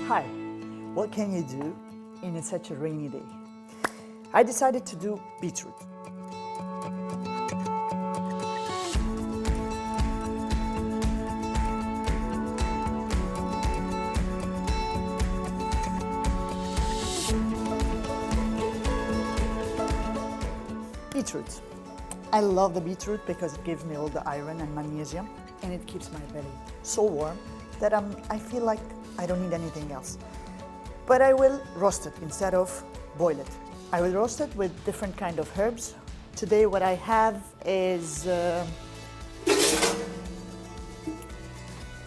Hi, what can you do in such a rainy day? I decided to do beetroot. Beetroot. I love the beetroot because it gives me all the iron and magnesium, and it keeps my belly so warm that I feel like I don't need anything else. But I will roast it instead of boil it. I will roast it with different kind of herbs. Today what I have is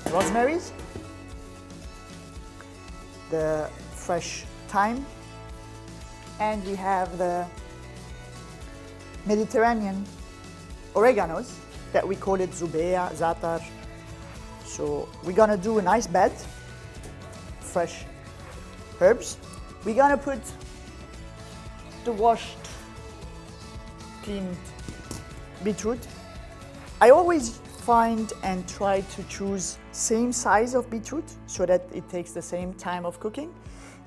rosemaries, the fresh thyme, and we have the Mediterranean oreganos that we call it zubea, zatar. So we're gonna do a nice bed, fresh herbs. We're gonna put the washed, cleaned beetroot. I always find and try to choose same size of beetroot so that it takes the same time of cooking,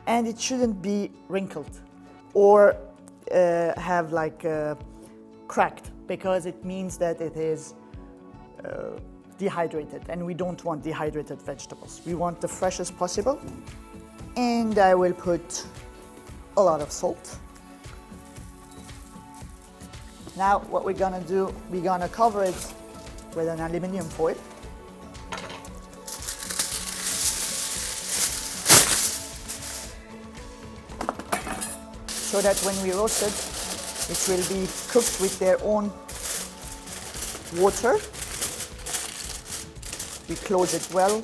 and it shouldn't be wrinkled or have like cracked, because it means that it is dehydrated, and we don't want dehydrated vegetables. We want the freshest possible. And I will put a lot of salt. Now what we're gonna do, we're gonna cover it with an aluminum foil. So that when we roast it, it will be cooked with their own water. We close it well.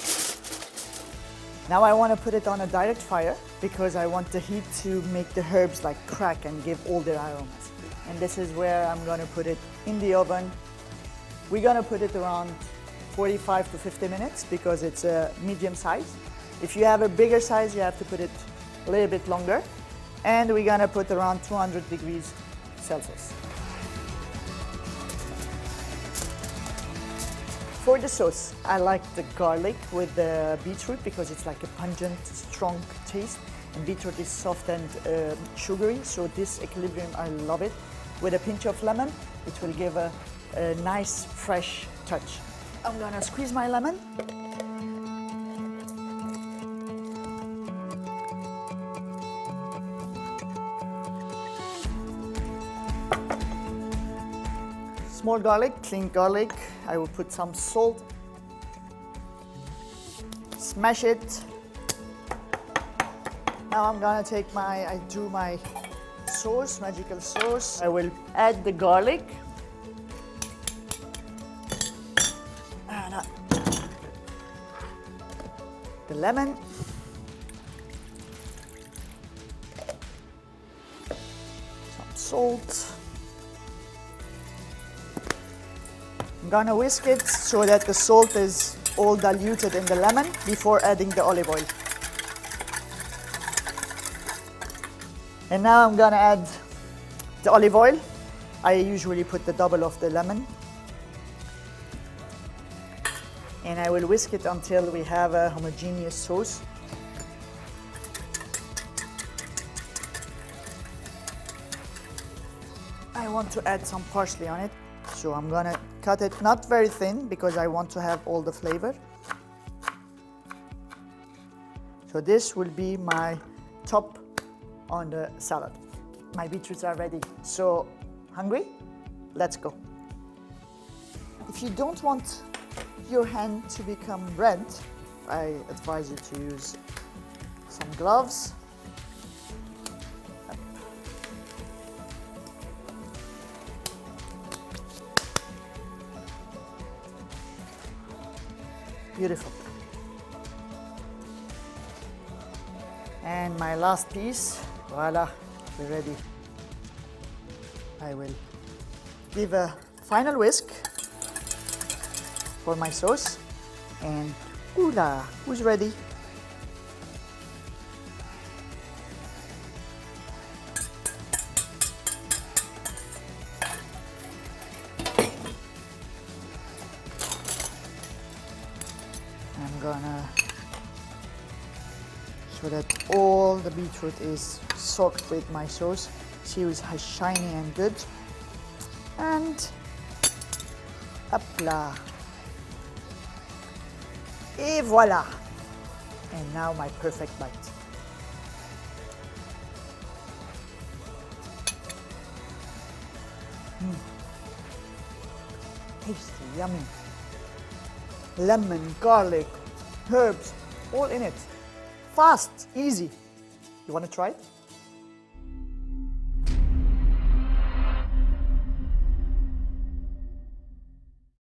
Now I want to put it on a direct fire because I want the heat to make the herbs like crack and give all their aromas. And this is where I'm going to put it in the oven. We're going to put it around 45 to 50 minutes because it's a medium size. If you have a bigger size, you have to put it a little bit longer. And we're going to put around 200 degrees Celsius. For the sauce, I like the garlic with the beetroot because it's like a pungent, strong taste. And beetroot is soft and sugary, so this equilibrium, I love it. With a pinch of lemon, it will give a nice, fresh touch. I'm gonna squeeze my lemon. Small garlic, clean garlic. I will put some salt. Smash it. Now I'm gonna take I do my sauce, magical sauce. I will add the garlic. And the lemon. Some salt. I'm gonna whisk it so that the salt is all diluted in the lemon before adding the olive oil. And now I'm gonna add the olive oil. I usually put the double of the lemon. And I will whisk it until we have a homogeneous sauce. I want to add some parsley on it. So I'm gonna cut it not very thin because I want to have all the flavor. So this will be my top on the salad. My beetroots are ready. So hungry? Let's go. If you don't want your hand to become red, I advise you to use some gloves. Beautiful. And my last piece, voila, we're ready. I will give a final whisk for my sauce, and voila, who's ready? I'm gonna so that all the beetroot is soaked with my sauce. See it's shiny and good. And hopla. Et voila. And now my perfect bite. Tasty, yummy. Lemon, garlic, herbs, all in it. Fast, easy. You want to try it?